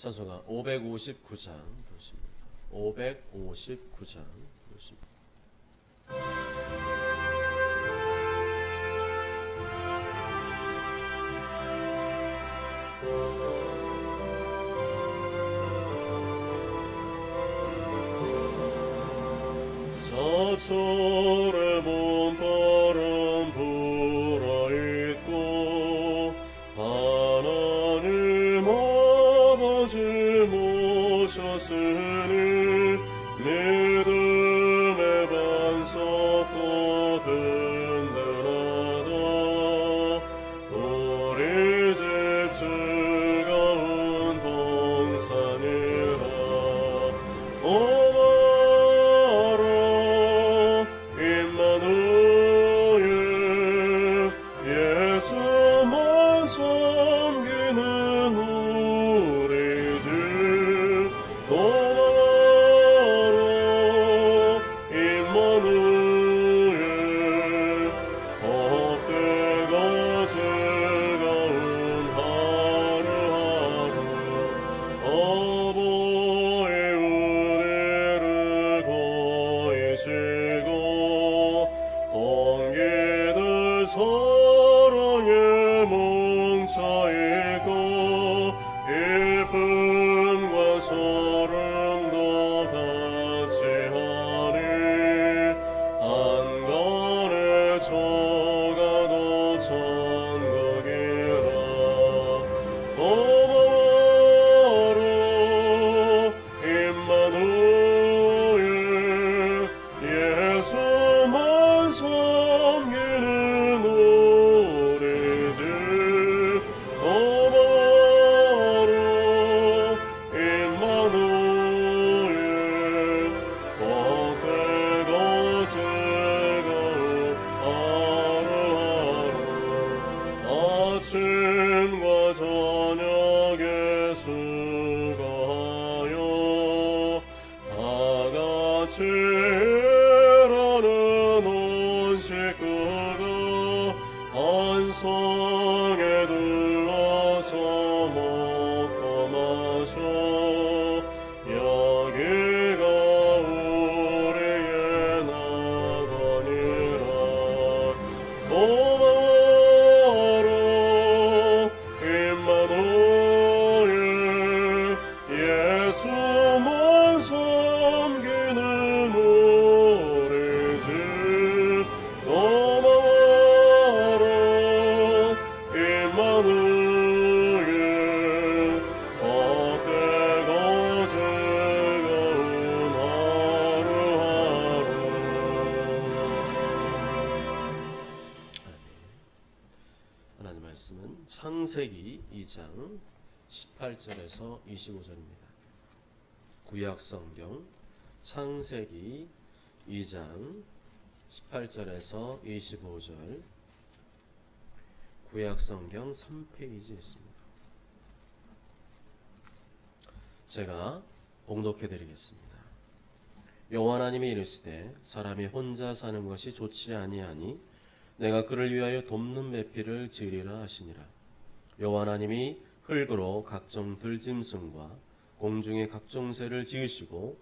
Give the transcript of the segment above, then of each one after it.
찬송가 559장 보십니다. 559장 보십니다. 사철의 봄바람 불어있고 하나님 아버지 모셨으니 믿음의 반석도 든든하다. 우리 집 즐거운 동산이라. 예수만 섬기는 우리 집 도마로 임마누엘 헛되고 즐거운 하루하루 아버지 우리를 고이시고 동기들 사랑에 뭉쳐있고 기쁨과 소름도 같이하니 한간에 조가도 천국이라. 고마워로 임마누엘 예수만 섬기는 우리 집 고마워로 임마누엘 복되고 즐거운 하루하루 아침과 저녁에 수고하여 다같이 일하는 온 식구가 한성에 둘러서 먹고 마셔 여기가 우리의 낙원이라. 고마워로 임마누엘 예수만 섬기는 우리 집 고마워로 임마누엘 헛되고 즐거운 하루하루. 하나님 말씀은 창세기 2장 18절에서 25절입니다. 구약성경 창세기 2장 18절에서 25절 구약성경 3페이지에 있습니다. 제가 봉독해 드리겠습니다. 여호와 하나님이 이르시되 사람이 혼자 사는 것이 좋지 아니하니 내가 그를 위하여 돕는 매피를 지으리라 하시니라. 여호와 하나님이 흙으로 각종 들짐승과 공중의 각종 새를 지으시고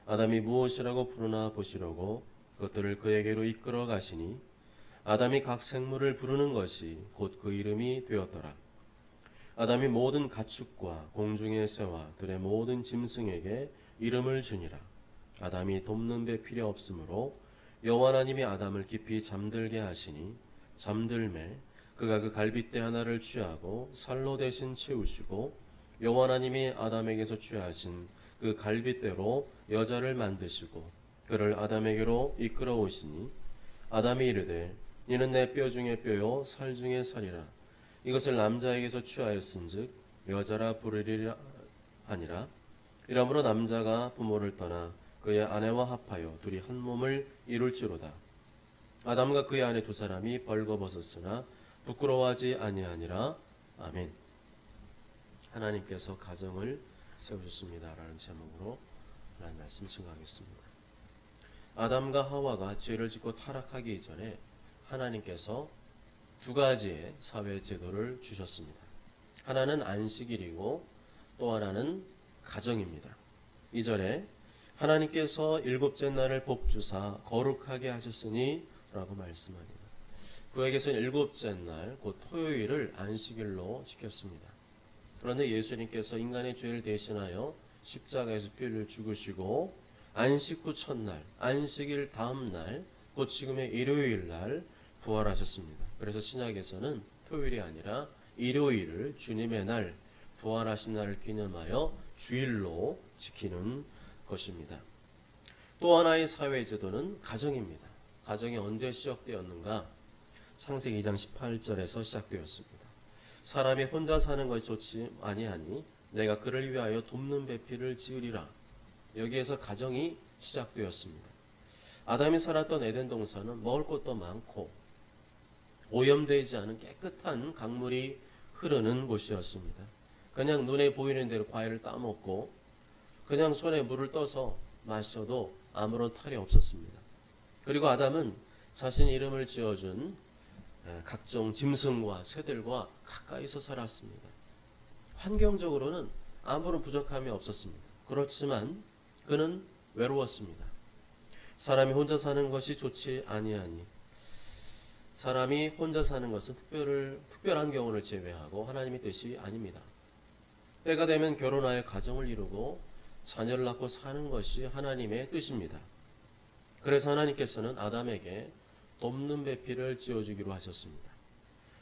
아담이 무엇이라고 부르나 보시려고 그것들을 그에게로 이끌어 가시니 아담이 각 생물을 부르는 것이 곧 그 이름이 되었더라. 아담이 모든 가축과 공중의 새와 들의 모든 짐승에게 이름을 주니라. 아담이 돕는 배 필요 없으므로 여호와 하나님이 아담을 깊이 잠들게 하시니 잠들매 그가 그 갈빗대 하나를 취하고 살로 대신 채우시고 여호와 하나님이 아담에게서 취하신 그 갈빗대로 여자를 만드시고 그를 아담에게로 이끌어 오시니 아담이 이르되 이는 내 뼈 중에 뼈요 살 중에 살이라. 이것을 남자에게서 취하였은즉 여자라 부르리라 하니라. 이러므로 남자가 부모를 떠나 그의 아내와 합하여 둘이 한 몸을 이룰지로다. 아담과 그의 아내 두 사람이 벌거벗었으나 부끄러워하지 아니하니라. 아멘. 하나님께서 가정을 세우셨습니다라는 제목으로 하나님 말씀 증거하겠습니다. 아담과 하와가 죄를 짓고 타락하기 이전에 하나님께서 두 가지의 사회 제도를 주셨습니다. 하나는 안식일이고 또 하나는 가정입니다. 2절에 하나님께서 일곱째 날을 복주사 거룩하게 하셨으니 라고 말씀합니다. 구약에서는 일곱째 날, 곧 토요일을 안식일로 지켰습니다. 그런데 예수님께서 인간의 죄를 대신하여 십자가에서 피를 죽으시고 안식 후 첫날, 안식일 다음 날, 곧 지금의 일요일 날 부활하셨습니다. 그래서 신약에서는 토요일이 아니라 일요일을 주님의 날, 부활하신 날을 기념하여 주일로 지키는 것입니다. 또 하나의 사회제도는 가정입니다. 가정이 언제 시작되었는가? 창세기 2장 18절에서 시작되었습니다. 사람이 혼자 사는 것이 좋지 아니하니 내가 그를 위하여 돕는 배필을 지으리라. 여기에서 가정이 시작되었습니다. 아담이 살았던 에덴 동산은 먹을 것도 많고 오염되지 않은 깨끗한 강물이 흐르는 곳이었습니다. 그냥 눈에 보이는 대로 과일을 따먹고 그냥 손에 물을 떠서 마셔도 아무런 탈이 없었습니다. 그리고 아담은 자신 이름을 지어준 각종 짐승과 새들과 가까이서 살았습니다. 환경적으로는 아무런 부족함이 없었습니다. 그렇지만 그는 외로웠습니다. 사람이 혼자 사는 것이 좋지 아니하니, 사람이 혼자 사는 것은 특별한 경우를 제외하고 하나님의 뜻이 아닙니다. 때가 되면 결혼하여 가정을 이루고 자녀를 낳고 사는 것이 하나님의 뜻입니다. 그래서 하나님께서는 아담에게 돕는 배필을 지어주기로 하셨습니다.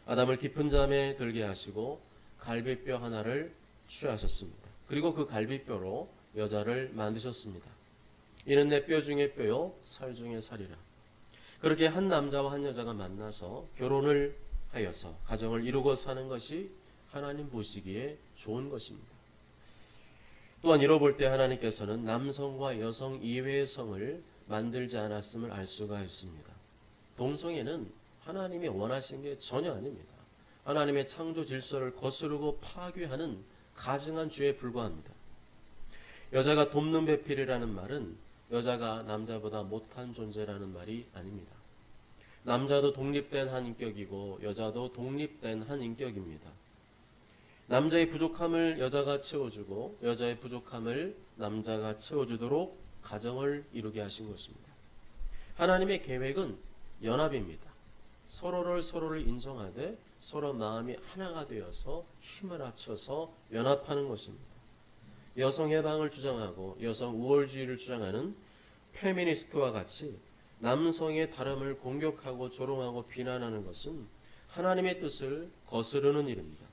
아담을 깊은 잠에 들게 하시고 갈비뼈 하나를 취하셨습니다. 그리고 그 갈비뼈로 여자를 만드셨습니다. 이는 내 뼈 중에 뼈요 살 중에 살이라. 그렇게 한 남자와 한 여자가 만나서 결혼을 하여서 가정을 이루고 사는 것이 하나님 보시기에 좋은 것입니다. 또한 이뤄볼 때 하나님께서는 남성과 여성 이외의 성을 만들지 않았음을 알 수가 있습니다. 동성애는 하나님이 원하신 게 전혀 아닙니다. 하나님의 창조 질서를 거스르고 파괴하는 가증한 죄에 불과합니다. 여자가 돕는 배필이라는 말은 여자가 남자보다 못한 존재라는 말이 아닙니다. 남자도 독립된 한 인격이고 여자도 독립된 한 인격입니다. 남자의 부족함을 여자가 채워주고 여자의 부족함을 남자가 채워주도록 가정을 이루게 하신 것입니다. 하나님의 계획은 연합입니다. 서로를 인정하되 서로 마음이 하나가 되어서 힘을 합쳐서 연합하는 것입니다. 여성 해방을 주장하고 여성 우월주의를 주장하는 페미니스트와 같이 남성의 다름을 공격하고 조롱하고 비난하는 것은 하나님의 뜻을 거스르는 일입니다.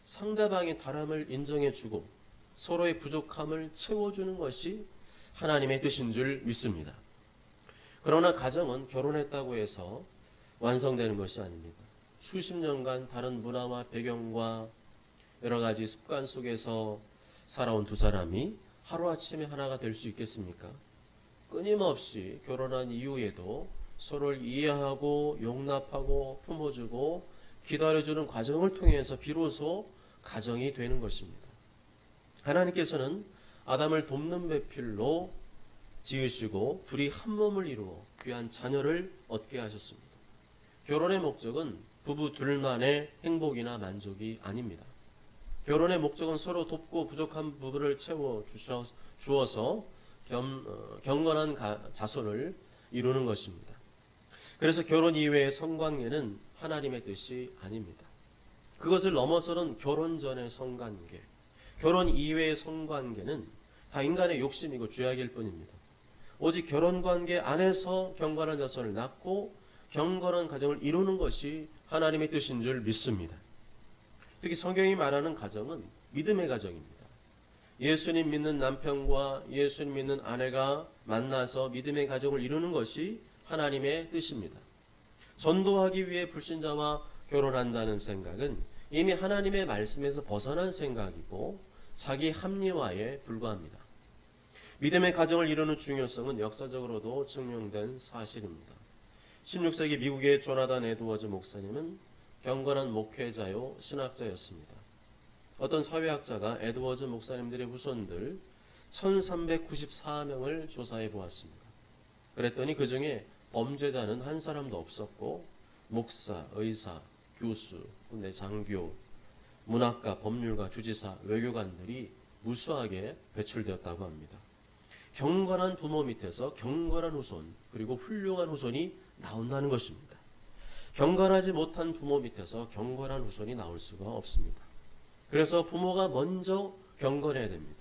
상대방의 다름을 인정해주고 서로의 부족함을 채워주는 것이 하나님의 뜻인 줄 믿습니다. 그러나 가정은 결혼했다고 해서 완성되는 것이 아닙니다. 수십 년간 다른 문화와 배경과 여러 가지 습관 속에서 살아온 두 사람이 하루아침에 하나가 될 수 있겠습니까? 끊임없이 결혼한 이후에도 서로를 이해하고 용납하고 품어주고 기다려주는 과정을 통해서 비로소 가정이 되는 것입니다. 하나님께서는 아담을 돕는 배필로 지으시고 둘이 한 몸을 이루어 귀한 자녀를 얻게 하셨습니다. 결혼의 목적은 부부 둘만의 행복이나 만족이 아닙니다. 결혼의 목적은 서로 돕고 부족한 부분을 채워주어서 경건한 자손을 이루는 것입니다. 그래서 결혼 이외의 성관계는 하나님의 뜻이 아닙니다. 그것을 넘어서는 결혼 전의 성관계, 결혼 이외의 성관계는 다 인간의 욕심이고 죄악일 뿐입니다. 오직 결혼관계 안에서 경건한 자손을 낳고 경건한 가정을 이루는 것이 하나님의 뜻인 줄 믿습니다. 특히 성경이 말하는 가정은 믿음의 가정입니다. 예수님 믿는 남편과 예수님 믿는 아내가 만나서 믿음의 가정을 이루는 것이 하나님의 뜻입니다. 전도하기 위해 불신자와 결혼한다는 생각은 이미 하나님의 말씀에서 벗어난 생각이고 자기 합리화에 불과합니다. 믿음의 가정을 이루는 중요성은 역사적으로도 증명된 사실입니다. 16세기 미국의 조나단 에드워즈 목사님은 경건한 목회자요 신학자였습니다. 어떤 사회학자가 에드워즈 목사님들의 후손들 1394명을 조사해 보았습니다. 그랬더니 그 중에 범죄자는 한 사람도 없었고 목사, 의사, 교수, 군대 장교, 문학가, 법률가, 주지사, 외교관들이 무수하게 배출되었다고 합니다. 경건한 부모 밑에서 경건한 후손, 그리고 훌륭한 후손이 나온다는 것입니다. 경건하지 못한 부모 밑에서 경건한 후손이 나올 수가 없습니다. 그래서 부모가 먼저 경건해야 됩니다.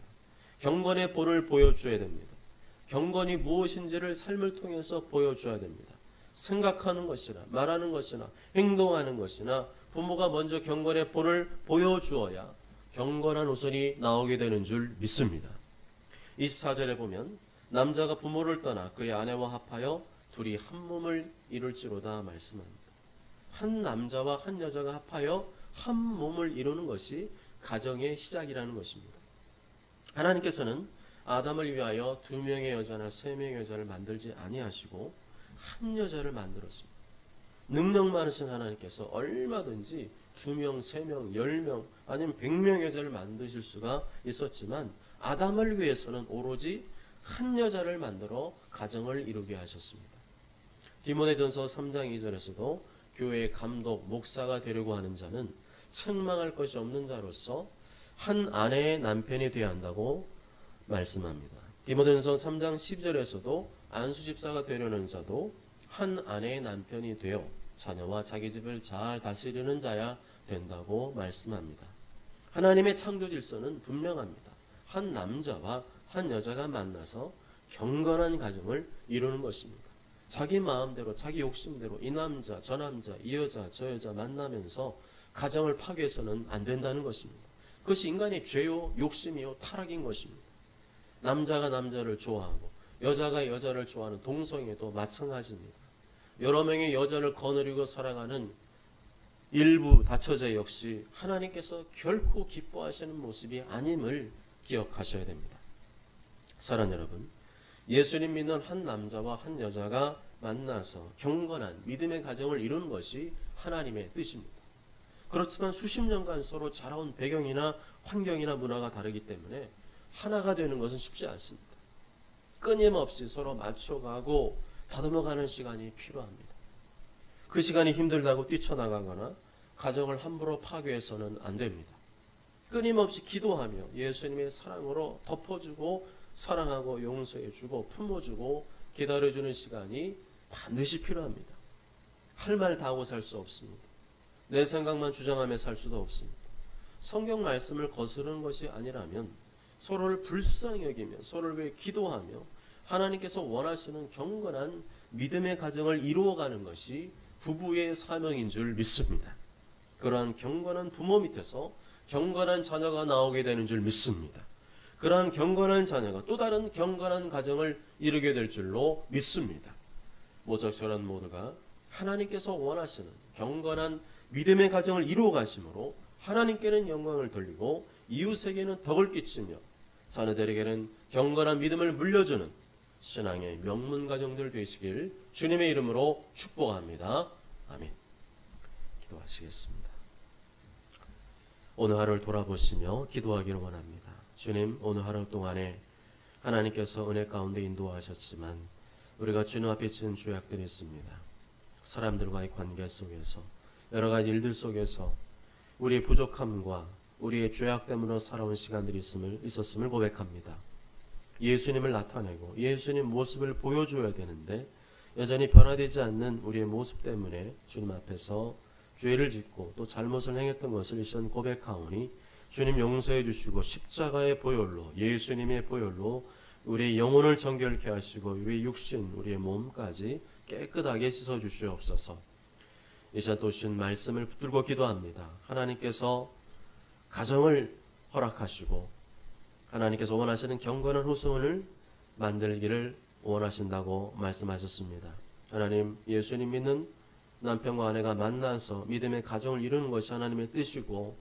경건의 본을 보여줘야 됩니다. 경건이 무엇인지를 삶을 통해서 보여줘야 됩니다. 생각하는 것이나 말하는 것이나 행동하는 것이나 부모가 먼저 경건의 본을 보여주어야 경건한 후손이 나오게 되는 줄 믿습니다. 24절에 보면 남자가 부모를 떠나 그의 아내와 합하여 둘이 한 몸을 이룰지로다 말씀합니다. 한 남자와 한 여자가 합하여 한 몸을 이루는 것이 가정의 시작이라는 것입니다. 하나님께서는 아담을 위하여 2명의 여자나 3명의 여자를 만들지 아니하시고 한 여자를 만들었습니다. 능력 많으신 하나님께서 얼마든지 2명, 3명, 10명 아니면 100명의 여자를 만드실 수가 있었지만 아담을 위해서는 오로지 한 여자를 만들어 가정을 이루게 하셨습니다. 디모데전서 3장 2절에서도 교회의 감독, 목사가 되려고 하는 자는 책망할 것이 없는 자로서 한 아내의 남편이 되어야 한다고 말씀합니다. 디모데전서 3장 10절에서도 안수집사가 되려는 자도 한 아내의 남편이 되어 자녀와 자기 집을 잘 다스리는 자야 된다고 말씀합니다. 하나님의 창조 질서는 분명합니다. 한 남자와 한 여자가 만나서 경건한 가정을 이루는 것입니다. 자기 마음대로 자기 욕심대로 이 남자 저 남자 이 여자 저 여자 만나면서 가정을 파괴해서는 안 된다는 것입니다. 그것이 인간의 죄요 욕심이요 타락인 것입니다. 남자가 남자를 좋아하고 여자가 여자를 좋아하는 동성애도 마찬가지입니다. 여러 명의 여자를 거느리고 살아가는 일부 다처자 역시 하나님께서 결코 기뻐하시는 모습이 아님을 기억하셔야 됩니다. 사랑하는 여러분, 예수님 믿는 한 남자와 한 여자가 만나서 경건한 믿음의 가정을 이루는 것이 하나님의 뜻입니다. 그렇지만 수십 년간 서로 자라온 배경이나 환경이나 문화가 다르기 때문에 하나가 되는 것은 쉽지 않습니다. 끊임없이 서로 맞춰가고 다듬어가는 시간이 필요합니다. 그 시간이 힘들다고 뛰쳐나가거나 가정을 함부로 파괴해서는 안 됩니다. 끊임없이 기도하며 예수님의 사랑으로 덮어주고 사랑하고 용서해주고 품어주고 기다려주는 시간이 반드시 필요합니다. 할 말 다 하고 살 수 없습니다. 내 생각만 주장하며 살 수도 없습니다. 성경 말씀을 거스르는 것이 아니라면 서로를 불쌍히 여기며 서로를 위해 기도하며 하나님께서 원하시는 경건한 믿음의 가정을 이루어가는 것이 부부의 사명인 줄 믿습니다. 그러한 경건한 부모 밑에서 경건한 자녀가 나오게 되는 줄 믿습니다. 그러한 경건한 자녀가 또 다른 경건한 가정을 이루게 될 줄로 믿습니다. 모적절한 모두가 하나님께서 원하시는 경건한 믿음의 가정을 이루어 가심으로 하나님께는 영광을 돌리고 이웃에게는 덕을 끼치며 자녀들에게는 경건한 믿음을 물려주는 신앙의 명문 가정들 되시길 주님의 이름으로 축복합니다. 아멘. 기도하시겠습니다. 오늘 하루를 돌아보시며 기도하기를 원합니다. 주님, 오늘 하루 동안에 하나님께서 은혜 가운데 인도하셨지만 우리가 주님 앞에 지은 죄악들이 있습니다. 사람들과의 관계 속에서 여러 가지 일들 속에서 우리의 부족함과 우리의 죄악 때문에 살아온 시간들이 있었음을 고백합니다. 예수님을 나타내고 예수님 모습을 보여줘야 되는데 여전히 변화되지 않는 우리의 모습 때문에 주님 앞에서 죄를 짓고 또 잘못을 행했던 것을 이 시간 고백하오니 주님 용서해 주시고 십자가의 보혈로 예수님의 보혈로 우리의 영혼을 정결케 하시고 우리의 육신 우리의 몸까지 깨끗하게 씻어 주시옵소서. 이 시간 또 주신 말씀을 붙들고 기도합니다. 하나님께서 가정을 허락하시고 하나님께서 원하시는 경건한 후손을 만들기를 원하신다고 말씀하셨습니다. 하나님, 예수님 믿는 남편과 아내가 만나서 믿음의 가정을 이루는 것이 하나님의 뜻이고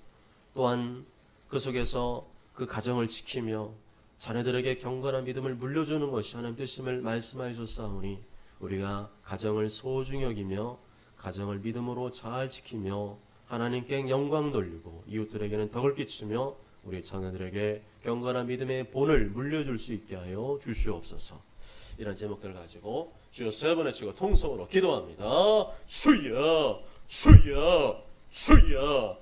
또한 그 속에서 그 가정을 지키며 자녀들에게 경건한 믿음을 물려주는 것이 하나님 뜻임을 말씀하여 줬사오니 우리가 가정을 소중히 여기며 가정을 믿음으로 잘 지키며 하나님께 영광 돌리고 이웃들에게는 덕을 끼치며 우리 자녀들에게 경건한 믿음의 본을 물려줄 수 있게 하여 주시옵소서. 이런 제목들을 가지고 주여 3번 외치고 통성으로 기도합니다. 주여 주여 주여